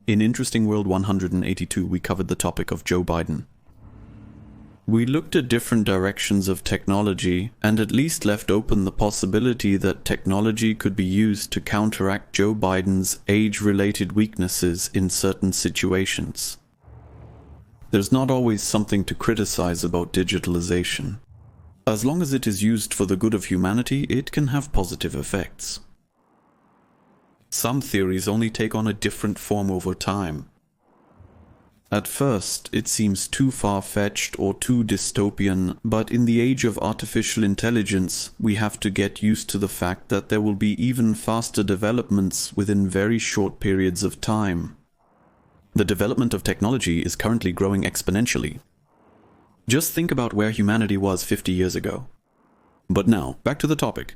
In Interesting World 182, we covered the topic of Joe Biden. We looked at different directions of technology and at least left open the possibility that technology could be used to counteract Joe Biden's age-related weaknesses in certain situations. There's not always something to criticize about digitalization. As long as it is used for the good of humanity, it can have positive effects. Some theories only take on a different form over time. At first, it seems too far-fetched or too dystopian, but in the age of artificial intelligence, we have to get used to the fact that there will be even faster developments within very short periods of time. The development of technology is currently growing exponentially. Just think about where humanity was 50 years ago. But now, back to the topic.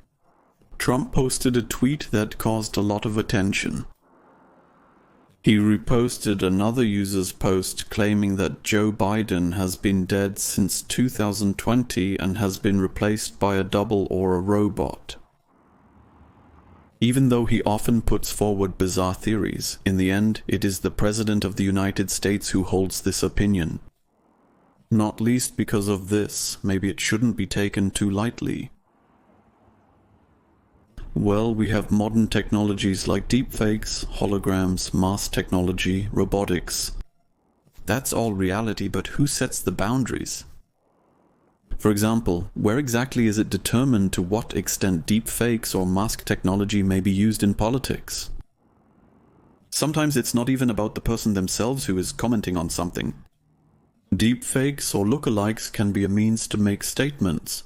Trump posted a tweet that caused a lot of attention. He reposted another user's post claiming that Joe Biden has been dead since 2020 and has been replaced by a double or a robot. Even though he often puts forward bizarre theories, in the end, it is the President of the United States who holds this opinion. Not least because of this, maybe it shouldn't be taken too lightly. Well, we have modern technologies like deepfakes, holograms, mask technology, robotics. That's all reality, but who sets the boundaries? For example, where exactly is it determined to what extent deepfakes or mask technology may be used in politics? Sometimes it's not even about the person themselves who is commenting on something. Deepfakes or lookalikes can be a means to make statements.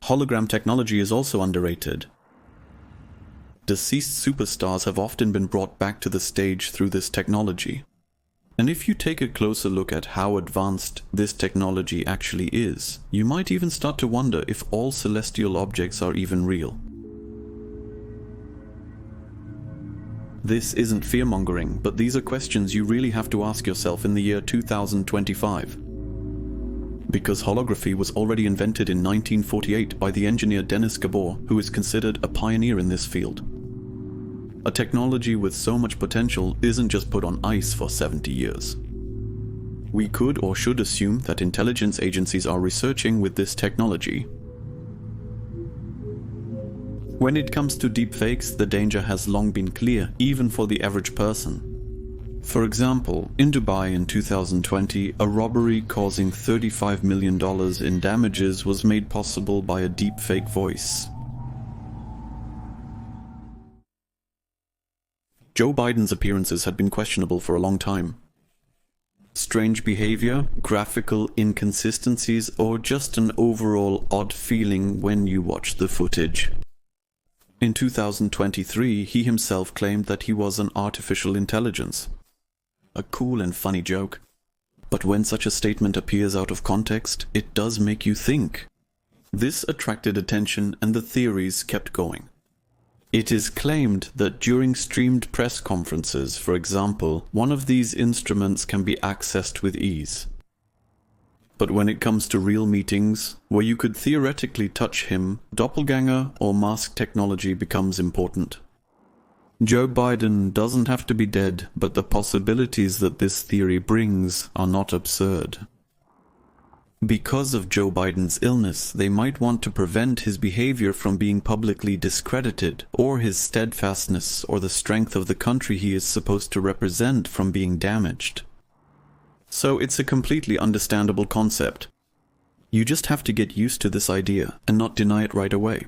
Hologram technology is also underrated. Deceased superstars have often been brought back to the stage through this technology. And if you take a closer look at how advanced this technology actually is, you might even start to wonder if all celestial objects are even real. This isn't fear-mongering, but these are questions you really have to ask yourself in the year 2025. Because holography was already invented in 1948 by the engineer Dennis Gabor, who is considered a pioneer in this field. A technology with so much potential isn't just put on ice for 70 years. We could or should assume that intelligence agencies are researching with this technology. When it comes to deepfakes, the danger has long been clear, even for the average person. For example, in Dubai in 2020, a robbery causing $35 million in damages was made possible by a deepfake voice. Joe Biden's appearances had been questionable for a long time. Strange behavior, graphical inconsistencies, or just an overall odd feeling when you watch the footage. In 2023, he himself claimed that he was an artificial intelligence. A cool and funny joke. But when such a statement appears out of context, it does make you think. This attracted attention and the theories kept going. It is claimed that during streamed press conferences, for example, one of these instruments can be accessed with ease. But when it comes to real meetings, where you could theoretically touch him, doppelganger or mask technology becomes important. Joe Biden doesn't have to be dead, but the possibilities that this theory brings are not absurd. Because of Joe Biden's illness, they might want to prevent his behavior from being publicly discredited, or his steadfastness or the strength of the country he is supposed to represent from being damaged. So it's a completely understandable concept. You just have to get used to this idea and not deny it right away.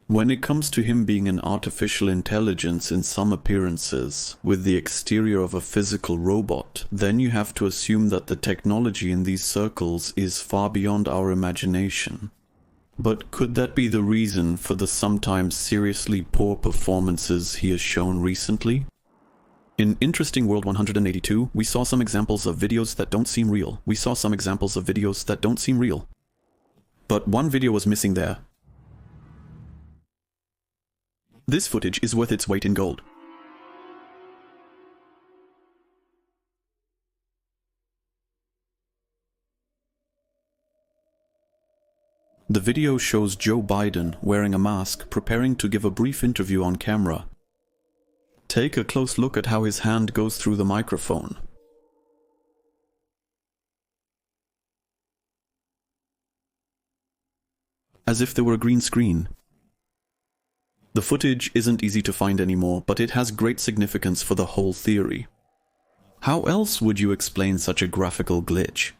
When it comes to him being an artificial intelligence in some appearances, with the exterior of a physical robot, then you have to assume that the technology in these circles is far beyond our imagination. But could that be the reason for the sometimes seriously poor performances he has shown recently? In Interesting World 182, we saw some examples of videos that don't seem real. But one video was missing there. This footage is worth its weight in gold. The video shows Joe Biden wearing a mask preparing to give a brief interview on camera. Take a close look at how his hand goes through the microphone. As if there were a green screen. The footage isn't easy to find anymore, but it has great significance for the whole theory. How else would you explain such a graphical glitch?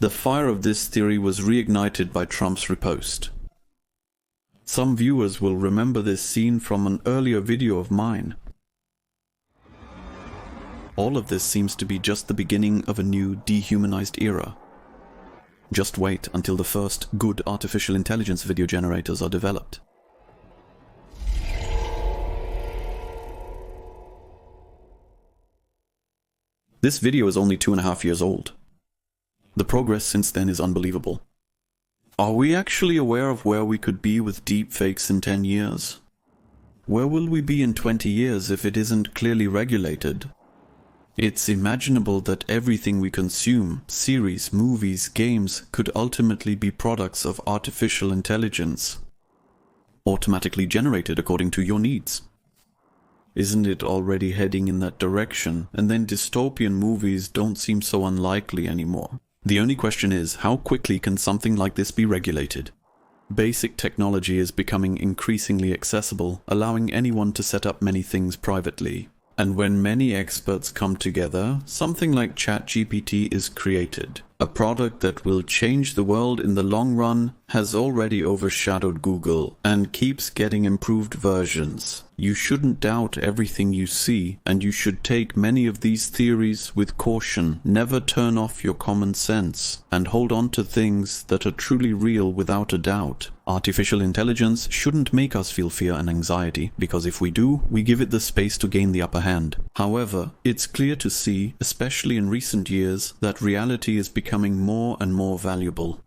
The fire of this theory was reignited by Trump's riposte. Some viewers will remember this scene from an earlier video of mine. All of this seems to be just the beginning of a new dehumanized era. Just wait until the first good artificial intelligence video generators are developed. This video is only 2.5 years old. The progress since then is unbelievable. Are we actually aware of where we could be with deepfakes in 10 years? Where will we be in 20 years if it isn't clearly regulated? It's imaginable that everything we consume, series, movies, games, could ultimately be products of artificial intelligence, automatically generated according to your needs. Isn't it already heading in that direction? And then dystopian movies don't seem so unlikely anymore. The only question is, how quickly can something like this be regulated? Basic technology is becoming increasingly accessible, allowing anyone to set up many things privately. And when many experts come together, something like ChatGPT is created. A product that will change the world in the long run has already overshadowed Google and keeps getting improved versions. You shouldn't doubt everything you see, and you should take many of these theories with caution. Never turn off your common sense, and hold on to things that are truly real without a doubt. Artificial intelligence shouldn't make us feel fear and anxiety, because if we do, we give it the space to gain the upper hand. However, it's clear to see, especially in recent years, that reality is becoming more and more valuable.